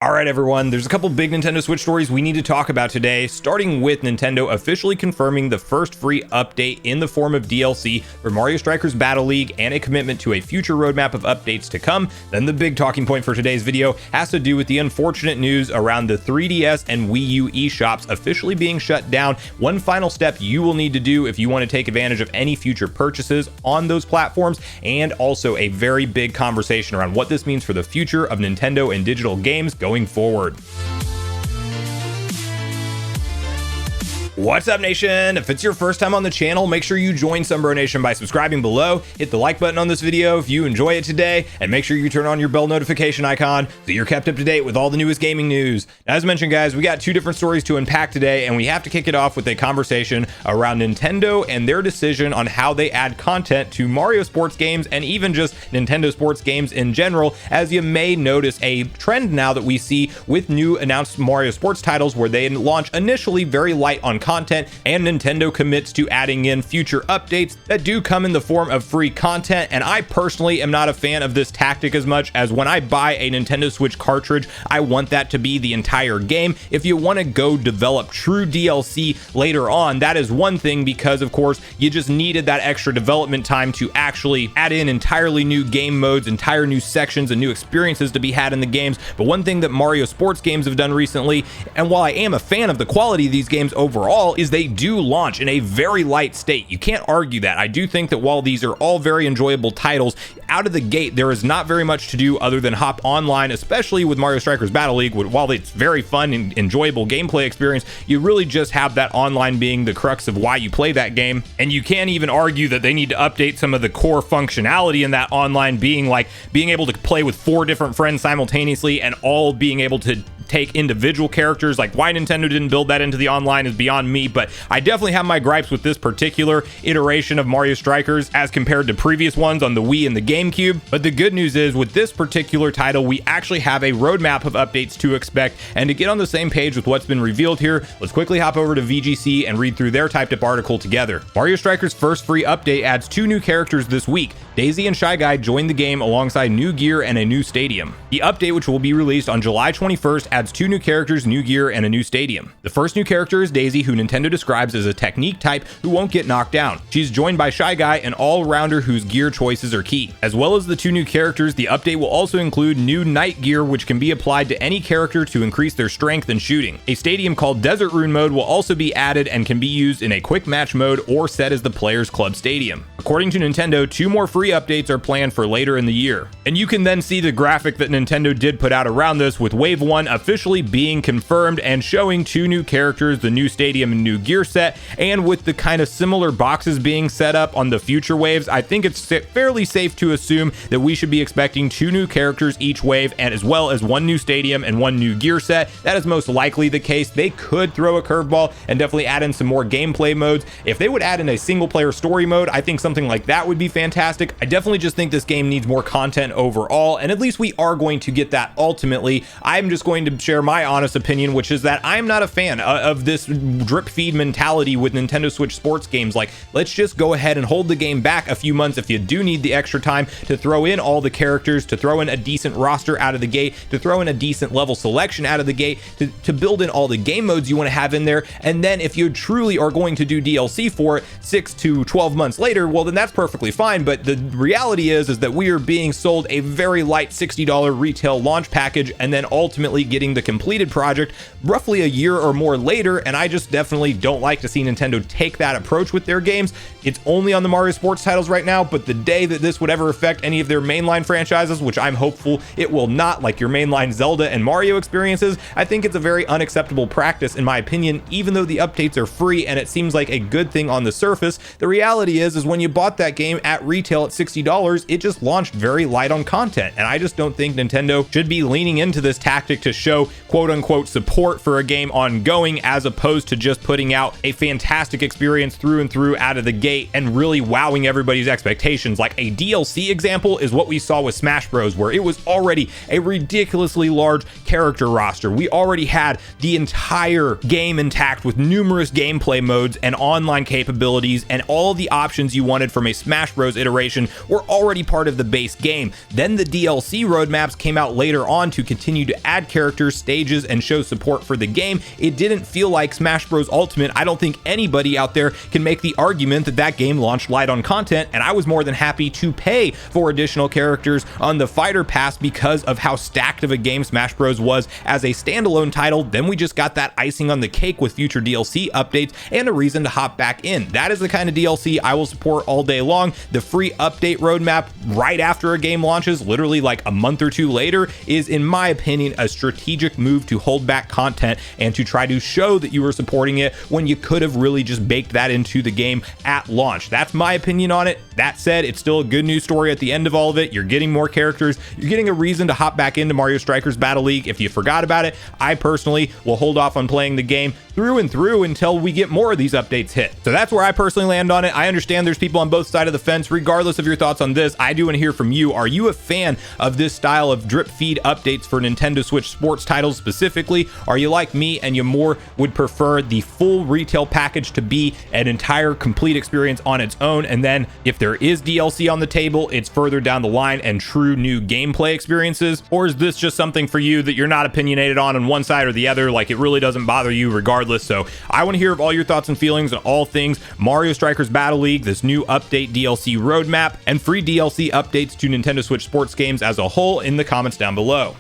All right, everyone, there's a couple big Nintendo Switch stories we need to talk about today, starting with Nintendo officially confirming the first free update in the form of DLC for Mario Strikers Battle Leauge and a commitment to a future roadmap of updates to come. Then the big talking point for today's video has to do with the unfortunate news around the 3DS and Wii U eShops officially being shut down. One final step you will need to do if you want to take advantage of any future purchases on those platforms, and also a very big conversation around what this means for the future of Nintendo and digital games going forward. What's up, Nation? If it's your first time on the channel, make sure you join Sunbro Nation by subscribing below, hit the like button on this video if you enjoy it today, and make sure you turn on your bell notification icon so you're kept up to date with all the newest gaming news. Now, as mentioned, guys, we got two different stories to unpack today, and we have to kick it off with a conversation around Nintendo and their decision on how they add content to Mario sports games and even just Nintendo sports games in general, as you may notice a trend now that we see with new announced Mario sports titles where they launch initially very light on content, and Nintendo commits to adding in future updates that do come in the form of free content. And I personally am not a fan of this tactic as much, as when I buy a Nintendo Switch cartridge, I want that to be the entire game. If you want to go develop true DLC later on, that is one thing, because of course you just needed that extra development time to actually add in entirely new game modes, entire new sections, and new experiences to be had in the games. But one thing that Mario sports games have done recently, and while I am a fan of the quality of these games overall, is they do launch in a very light state. You can't argue that. I do think that while these are all very enjoyable titles, out of the gate there is not very much to do other than hop online, especially with Mario Strikers Battle Leauge. While it's very fun and enjoyable gameplay experience, you really just have that online being the crux of why you play that game. And you can't even argue that they need to update some of the core functionality in that online, being like being able to play with 4 different friends simultaneously and all being able to take individual characters. Like, why Nintendo didn't build that into the online is beyond me, but I definitely have my gripes with this particular iteration of Mario Strikers as compared to previous ones on the Wii and the GameCube. But the good news is, with this particular title, we actually have a roadmap of updates to expect. And to get on the same page with what's been revealed here, let's quickly hop over to VGC and read through their typed up article together. Mario Strikers' first free update adds 2 new characters this week. Daisy and Shy Guy join the game alongside new gear and a new stadium. The update, which will be released on July 21st, adds 2 new characters, new gear, and a new stadium. The first new character is Daisy, who Nintendo describes as a technique type who won't get knocked down. She's joined by Shy Guy, an all-rounder whose gear choices are key. As well as the 2 new characters, the update will also include new night gear, which can be applied to any character to increase their strength and shooting. A stadium called Desert Rune Mode will also be added and can be used in a quick match mode or set as the player's club stadium. According to Nintendo, 2 more free updates are planned for later in the year. And you can then see the graphic that Nintendo did put out around this, with Wave 1 officially being confirmed and showing 2 new characters, the new stadium and new gear set, and with the kind of similar boxes being set up on the future waves, I think it's fairly safe to assume that we should be expecting 2 new characters each wave, and as well as 1 new stadium and 1 new gear set. That is most likely the case. They could throw a curveball and definitely add in some more gameplay modes. If they would add in a single player story mode, I think something like that would be fantastic. I definitely just think this game needs more content overall, and at least we are going to get that ultimately. I'm just going to share my honest opinion, which is that I'm not a fan of this drip feed mentality with Nintendo Switch sports games. Like, let's just go ahead and hold the game back a few months if you do need the extra time to throw in all the characters, to throw in a decent roster out of the gate, to throw in a decent level selection out of the gate, to build in all the game modes you want to have in there. And then if you truly are going to do DLC for it 6 to 12 months later, well, then that's perfectly fine. But the reality is that we are being sold a very light $60 retail launch package, and then ultimately getting the completed project roughly a year or more later. And I just definitely don't like to see Nintendo take that approach with their games. It's only on the Mario sports titles right now, but the day that this would ever affect any of their mainline franchises, which I'm hopeful it will not, like your mainline Zelda and Mario experiences, I think it's a very unacceptable practice in my opinion. Even though the updates are free and it seems like a good thing on the surface, the reality is when you bought that game at retail at $60, it just launched very light on content. And I just don't think Nintendo should be leaning into this tactic to show quote unquote support for a game ongoing, as opposed to just putting out a fantastic experience through and through out of the gate and really wowing everybody's expectations. Like a DLC example is what we saw with Smash Bros, where it was already a ridiculously large character roster. We already had the entire game intact with numerous gameplay modes and online capabilities, and all the options you wanted from a Smash Bros iteration were already part of the base game. Then the DLC roadmaps came out later on to continue to add characters characters, stages, and show support for the game, it didn't feel like Smash Bros. Ultimate. I don't think anybody out there can make the argument that that game launched light on content, and I was more than happy to pay for additional characters on the Fighter Pass because of how stacked of a game Smash Bros. Was as a standalone title. Then we just got that icing on the cake with future DLC updates and a reason to hop back in. That is the kind of DLC I will support all day long. The free update roadmap right after a game launches, literally like a month or two later, is in my opinion a strategic move to hold back content and to try to show that you were supporting it when you could have really just baked that into the game at launch. That's my opinion on it. That said, it's still a good news story at the end of all of it. You're getting more characters. You're getting a reason to hop back into Mario Strikers Battle League. If you forgot about it, I personally will hold off on playing the game through and through until we get more of these updates hit. So that's where I personally land on it. I understand there's people on both sides of the fence. Regardless of your thoughts on this, I do want to hear from you. Are you a fan of this style of drip feed updates for Nintendo Switch sports titles specifically? Are you like me and you more would prefer the full retail package to be an entire complete experience on its own, and then if there is DLC on the table, it's further down the line and true new gameplay experiences? Or is this just something for you that you're not opinionated on one side or the other, like it really doesn't bother you regardless? So I want to hear of all your thoughts and feelings on all things Mario Strikers Battle League, this new update DLC roadmap, and free DLC updates to Nintendo Switch sports games as a whole in the comments down below.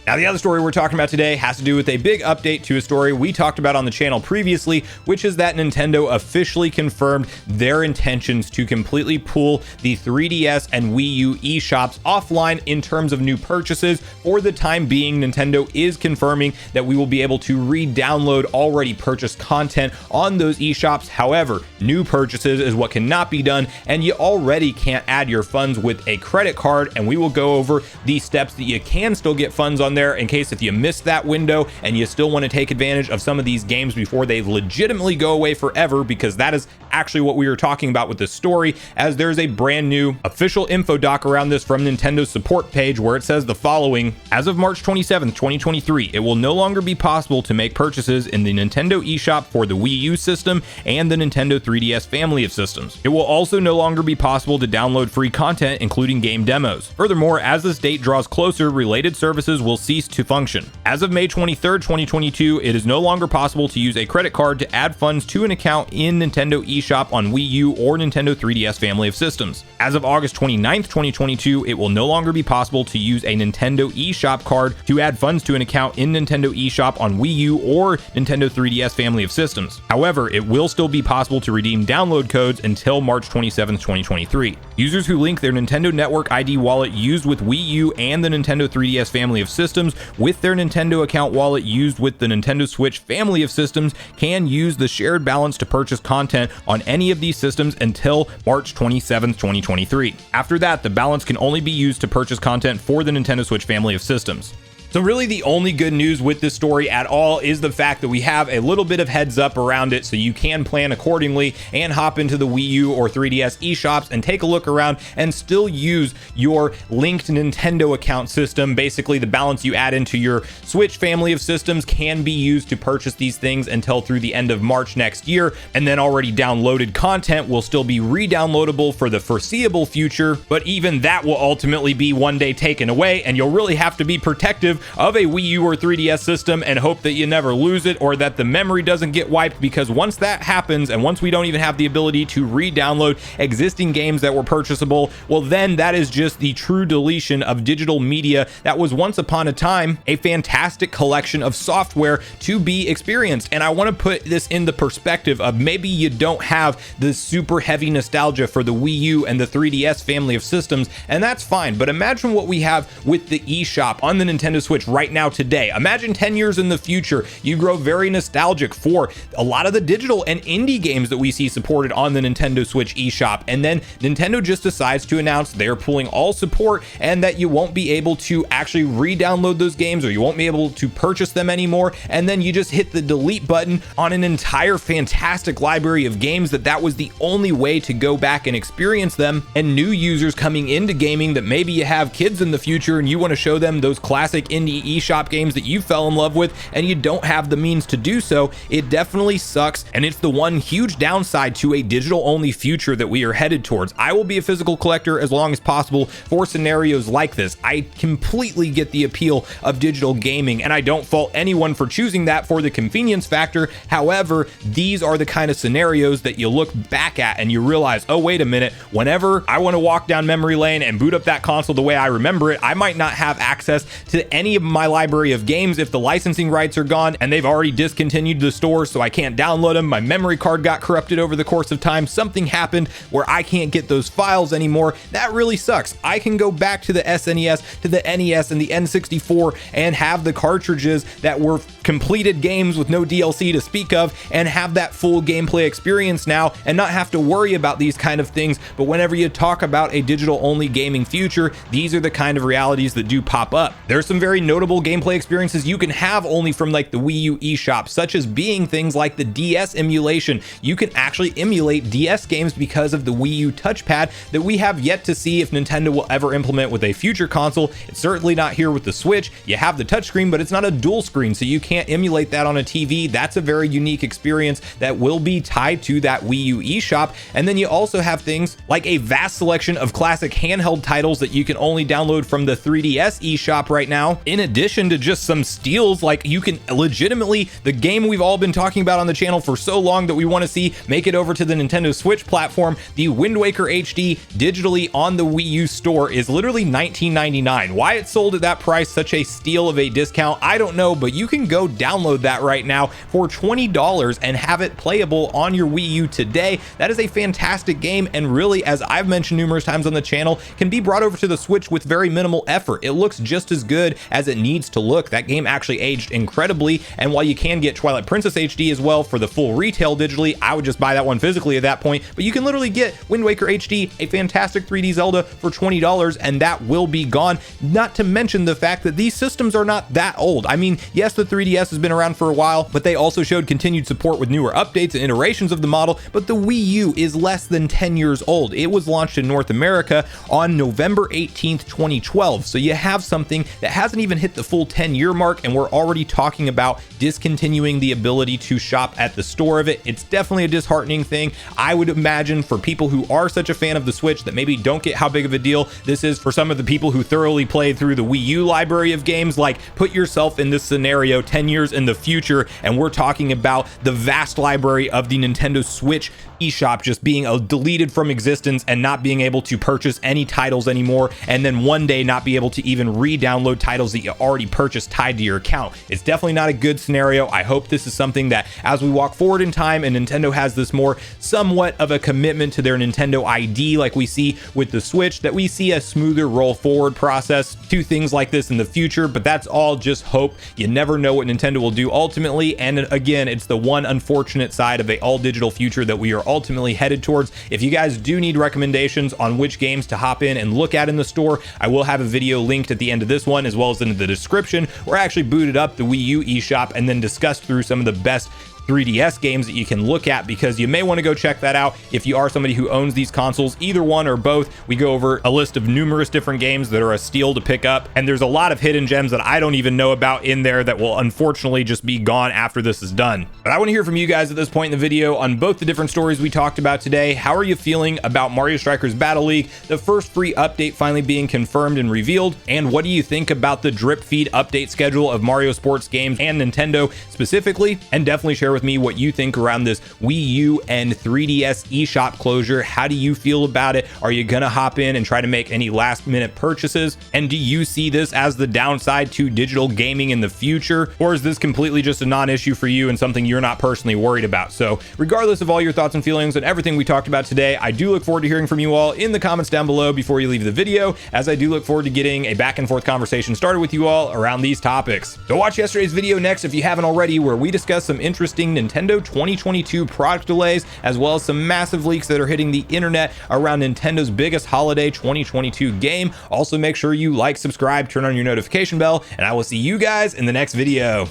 Now, the other story we're talking about today has to do with a big update to a story we talked about on the channel previously, which is that Nintendo officially confirmed their intentions to completely pull the 3DS and Wii U eShops offline in terms of new purchases. For the time being, Nintendo is confirming that we will be able to re-download already purchased content on those eShops. However, new purchases is what cannot be done, and you already can't add your funds with a credit card, and we will go over the steps that you can still get funds on there in case if you missed that window and you still want to take advantage of some of these games before they legitimately go away forever, because that is actually what we were talking about with this story, as there's a brand new official info doc around this from Nintendo's support page where it says the following: as of March 27th, 2023, it will no longer be possible to make purchases in the Nintendo eShop for the Wii U system and the Nintendo 3DS family of systems. It will also no longer be possible to download free content, including game demos. Furthermore, as this date draws closer, related services will cease to function. As of May 23rd, 2022, it is no longer possible to use a credit card to add funds to an account in Nintendo eShop on Wii U or Nintendo 3DS family of systems. As of August 29th, 2022, it will no longer be possible to use a Nintendo eShop card to add funds to an account in Nintendo eShop on Wii U or Nintendo 3DS family of systems. However, it will still be possible to redeem download codes until March 27th, 2023. Users who link their Nintendo Network ID wallet used with Wii U and the Nintendo 3DS family of systems with their Nintendo account wallet used with the Nintendo Switch family of systems can use the shared balance to purchase content on any of these systems until March 27th, 2023. After that, the balance can only be used to purchase content for the Nintendo Switch family of systems. So really the only good news with this story at all is the fact that we have a little bit of heads up around it, so you can plan accordingly and hop into the Wii U or 3DS eShops and take a look around and still use your linked Nintendo account system. Basically, the balance you add into your Switch family of systems can be used to purchase these things until through the end of March next year, and then already downloaded content will still be re-downloadable for the foreseeable future, but even that will ultimately be one day taken away, and you'll really have to be protective of a Wii U or 3DS system and hope that you never lose it or that the memory doesn't get wiped, because once that happens and once we don't even have the ability to re-download existing games that were purchasable, well then that is just the true deletion of digital media that was once upon a time a fantastic collection of software to be experienced. And I want to put this in the perspective of maybe you don't have the super heavy nostalgia for the Wii U and the 3DS family of systems, and that's fine, but imagine what we have with the eShop on the Nintendo Switch right now today. Imagine 10 years in the future, you grow very nostalgic for a lot of the digital and indie games that we see supported on the Nintendo Switch eShop, and then Nintendo just decides to announce they're pulling all support and that you won't be able to actually re-download those games, or you won't be able to purchase them anymore, and then you just hit the delete button on an entire fantastic library of games that was the only way to go back and experience them. And new users coming into gaming that maybe you have kids in the future and you want to show them those classic indie indie eShop games that you fell in love with and you don't have the means to do so, it definitely sucks, and it's the one huge downside to a digital only future that we are headed towards. I will be a physical collector as long as possible for scenarios like this. I completely get the appeal of digital gaming, and I don't fault anyone for choosing that for the convenience factor. However, these are the kind of scenarios that you look back at and you realize, oh, wait a minute, whenever I want to walk down memory lane and boot up that console the way I remember it, I might not have access to any of my library of games if the licensing rights are gone and they've already discontinued the store, so I can't download them. My memory card got corrupted over the course of time. Something happened where I can't get those files anymore. That really sucks. I can go back to the SNES, to the NES, and the N64 and have the cartridges that were completed games with no DLC to speak of and have that full gameplay experience now and not have to worry about these kind of things. But whenever you talk about a digital only gaming future, these are the kind of realities that do pop up. There's some very notable gameplay experiences you can have only from like the Wii U eShop, such as being things like the DS emulation. You can actually emulate DS games because of the Wii U touchpad that we have yet to see if Nintendo will ever implement with a future console. It's certainly not here with the Switch. You have the touchscreen, but it's not a dual screen, so you can't emulate that on a TV. That's a very unique experience that will be tied to that Wii U eShop. And then you also have things like a vast selection of classic handheld titles that you can only download from the 3DS eShop right now, in addition to just some steals. Like, you can legitimately, the game we've all been talking about on the channel for so long that we want to see make it over to the Nintendo Switch platform, the Wind Waker HD digitally on the Wii U store is literally $19.99. Why it's sold at that price, such a steal of a discount, I don't know, but you can go download that right now for $20 and have it playable on your Wii U today. That is a fantastic game, and really, as I've mentioned numerous times on the channel, can be brought over to the Switch with very minimal effort. It looks just as good as it needs to look. That game actually aged incredibly, and while you can get Twilight Princess HD as well for the full retail digitally, I would just buy that one physically at that point. But you can literally get Wind Waker HD, a fantastic 3D Zelda, for $20, and that will be gone. Not to mention the fact that these systems are not that old. I mean, yes, the 3DS has been around for a while, but they also showed continued support with newer updates and iterations of the model. But the Wii U is less than 10 years old. It was launched in North America on November 18th, 2012. So you have something that hasn't even hit the full 10-year mark, and we're already talking about discontinuing the ability to shop at the store of it. It's definitely a disheartening thing. I would imagine for people who are such a fan of the Switch that maybe don't get how big of a deal this is for some of the people who thoroughly played through the Wii U library of games. Like, put yourself in this scenario 10 years in the future, and we're talking about the vast library of the Nintendo Switch eShop just being deleted from existence and not being able to purchase any titles anymore, and then one day not be able to even re-download titles that you already purchased tied to your account. It's definitely not a good scenario. I hope this is something that, as we walk forward in time and Nintendo has this more somewhat of a commitment to their Nintendo ID like we see with the Switch, that we see a smoother roll forward process to things like this in the future. But that's all just hope. You never know what Nintendo will do ultimately, and again, it's the one unfortunate side of a all digital future that we are ultimately headed towards. If you guys do need recommendations on which games to hop in and look at in the store, I will have a video linked at the end of this one, as well as in the description, where I actually booted up the Wii U eShop and then discussed through some of the best 3DS games that you can look at, because you may want to go check that out if you are somebody who owns these consoles, either one or both. We go over a list of numerous different games that are a steal to pick up, and there's a lot of hidden gems that I don't even know about in there that will unfortunately just be gone after this is done. But I want to hear from you guys at this point in the video on both the different stories we talked about today. How are you feeling about Mario Strikers Battle League, the first free update finally being confirmed and revealed, and what do you think about the drip feed update schedule of Mario sports games and Nintendo specifically? And definitely share with me what you think around this Wii U and 3DS eShop closure. How do you feel about it? Are you gonna hop in and try to make any last minute purchases? And do you see this as the downside to digital gaming in the future? Or is this completely just a non-issue for you and something you're not personally worried about? So regardless of all your thoughts and feelings and everything we talked about today, I do look forward to hearing from you all in the comments down below before you leave the video, as I do look forward to getting a back and forth conversation started with you all around these topics. So watch yesterday's video next if you haven't already, where we discuss some interesting Nintendo 2022 product delays, as well as some massive leaks that are hitting the internet around Nintendo's biggest holiday 2022 game. Also, make sure you like, subscribe, turn on your notification bell, and I will see you guys in the next video.